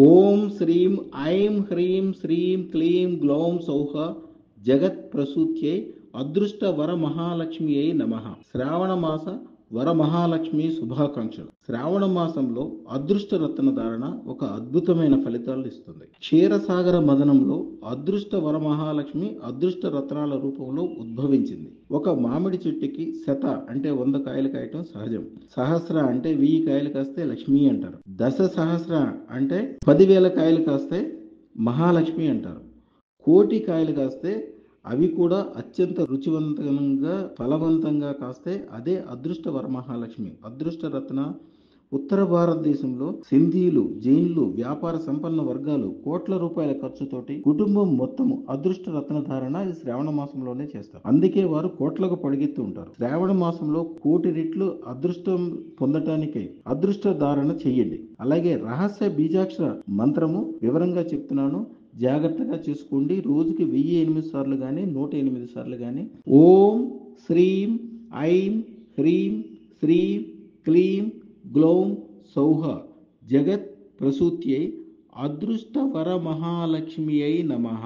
ఓం శ్రీం ఐం హ్రీం శ్రీం క్లీం గ్లౌం సౌః జగత్ ప్రసూత్యై అదృష్ట వర మహాలక్ష్మియై నమః. శ్రావణ మాస వర మహాలక్ష్మి శుభాకాంక్షలు. శ్రావణ మాసంలో అదృష్ట రత్న ధారణ ఒక అద్భుతమైన ఫలితాలు ఇస్తుంది. క్షీరసాగర మదనంలో అదృష్ట వర మహాలక్ష్మి అదృష్ట రత్నాల రూపంలో ఉద్భవించింది. ఒక మామిడి చెట్టుకి శత అంటే 100 కాయలు కాయటం సహజం. సహస్ర అంటే 1000 కాయలు కాస్తే లక్ష్మి అంటారు. దశ సహస్ర అంటే 10,000 కాయలు కాస్తే మహాలక్ష్మి అంటారు. కోటి కాయలు కాస్తే అవి కూడా అత్యంత రుచివంతంగా ఫలవంతంగా కాస్తే అదే అదృష్ట వరమహాలక్ష్మి, అదృష్ట రత్న. ఉత్తర భారతదేశంలో సింధీలు, జైన్లు, వ్యాపార సంపన్న వర్గాలు కోట్ల రూపాయల ఖర్చుతోటి కుటుంబం మొత్తము అదృష్ట రత్న ధారణ ఈ శ్రావణ మాసంలోనే చేస్తారు. అందుకే వారు కోట్లకు పడిగెత్తు ఉంటారు. శ్రావణ మాసంలో 1,000,000 రెట్లు అదృష్టం పొందటానికై అదృష్ట ధారణ చెయ్యండి. అలాగే రహస్య బీజాక్షర మంత్రము వివరంగా చెప్తున్నాను, జాగ్రత్తగా చేసుకోండి. రోజుకి 1008 సార్లు కానీ 108 సార్లు కానీ ఓం శ్రీం ఐం హ్రీం శ్రీం క్లీం గ్లౌం సౌః జగత్ ప్రసూత్యై అదృష్ట వర మహాలక్ష్మియై నమః.